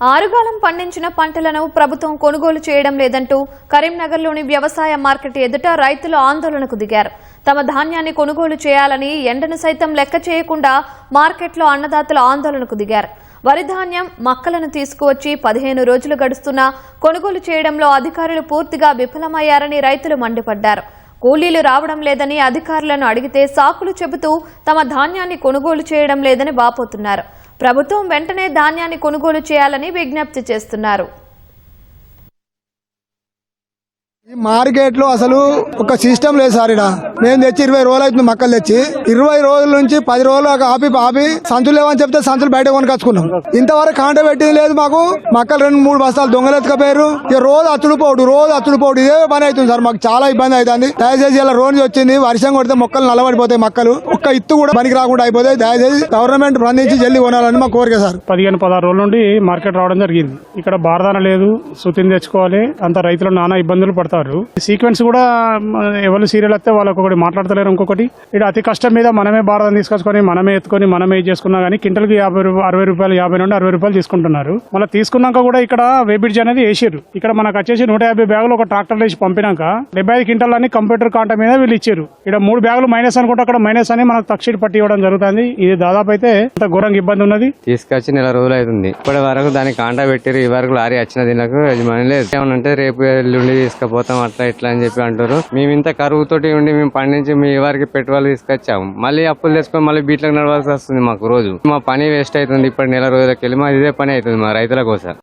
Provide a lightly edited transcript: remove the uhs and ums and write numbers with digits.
ఆరుగాలం పండించిన పంటలను ప్రభుత్వం కొనుగోలు చేయడం లేదంటూ కరీంనగర్లోని వ్యవసాయ మార్కెట్ ఎదుట రైతులు ఆందోళనకు దిగారు. తమ ధాన్యాన్ని కొనుగోలు చేయాలని ఎండను సైతం లెక్క చేయకుండా మార్కెట్లో అన్నదాతలు ఆందోళనకు దిగారు. వరి ధాన్యం మక్కలను తీసుకువచ్చి 15 రోజులు గడుస్తున్నా కొనుగోలు చేయడంలో అధికారులు పూర్తిగా విఫలమయ్యారని రైతులు మండిపడ్డారు. కూలీలు రావడం లేదని అధికారులను అడిగితే సాకులు చెబుతూ తమ ధాన్యాన్ని కొనుగోలు చేయడం లేదని వాపోతున్నారు. ప్రభుత్వం వెంటనే ధాన్యాన్ని కొనుగోలు చేయాలని విజ్ఞప్తి చేస్తున్నారు. ఈ మార్కెట్ లో అసలు ఒక సిస్టమ్ లేదు సార్. ఇక్కడ మేము తెచ్చి 20 రోజులు అవుతుంది మక్కలు తెచ్చి 20 రోజుల నుంచి 10 రోజులు ఆపి సంచులు లేవని చెప్తే సంచులు బయట కొనుకొచ్చుకున్నాం. ఇంతవరకు కాంట పెట్టింది లేదు మాకు. మక్కలు 2-3 బస్తాలు దొంగలు ఎత్తుకపోయారు. రోజు అచ్చుడు పోడు ఇదే పని అవుతుంది సార్. మాకు చాలా ఇబ్బంది అవుతుంది. దయచేసి ఇలా రోజు వచ్చింది, వర్షం కొడితే మొక్కలు నల్లబడిపోతాయి. మక్కలు ఒక్క ఇత్తు కూడా పనికి రాకుండా అయిపోతాయి. దయచేసి గవర్నమెంట్ స్పందించి జల్లి కొనాలని మా కోరిక సార్. 15-16 రోజుల నుండి మార్కెట్ రావడం జరిగింది. ఇక్కడ బారదాన లేదు, సుతిని తెచ్చుకోవాలి. అంత రైతులు నానా ఇబ్బందులు పడతారు. సీక్వెన్స్ కూడా ఎవరు సీరియల్ వస్తే వాళ్ళకి ఒకటి మాట్లాడతలేరు. ఇంకొకటి ఇక్కడ అతి కష్టం మీద మనమే బారదాన తీసుకొచ్చుకొని మనమే ఎత్తుకొని మనమే చేసుకున్నా కానీ క్వింటల్కి 60 రూపాయలు 50 నుండి 60 రూపాయలు తీసుకుంటున్నారు. మళ్ళీ తీసుకున్నాక కూడా ఇక్కడ వేబిడ్జ్ అనేది వేసారు. ఇక్కడ మనకు వచ్చేసి 150 బ్యాగులు ఒక ట్రాక్టర్ వేసి పంపినాక 75 క్వింటల్ అని కంప్యూటర్ కాంట మీద వీళ్ళు ఇచ్చారు. ఇక్కడ 3 బ్యాగులు మైనస్ అనుకుంటే అక్కడ మైనస్ అని మనకు తక్షణ పట్టి ఇవ్వడం జరుగుతుంది. ఇది దాదాపు అయితే అంత ఘోరంగా ఇబ్బంది ఉన్నది. తీసుకొచ్చి నెల రోజులు అవుతుంది. ఇప్పటి వరకు దానికి కాంటా పెట్టారు. ఈ వరకు లారీ వచ్చిన దీనికి యజమాని లేదు. ఏమనంటే రేపు ఎల్లుండి తీసుకుపోతాం అట్లా ఇట్లా అని చెప్పి అంటారు. మేము ఇంత కరువుతోటి ఉండి మేము పండించి మీ వారికి పెట్టుబడి తీసుకొచ్చాము. మళ్ళీ అప్పులు తెచ్చుకొని మళ్ళీ బీట్లకు నడవాల్సి వస్తుంది. మాకు రోజు మా పని వేస్ట్ అవుతుంది. ఇప్పుడు నెల రోజులకి వెళ్ళి మాది ఇదే పని అవుతుంది మా రైతుల కోసం.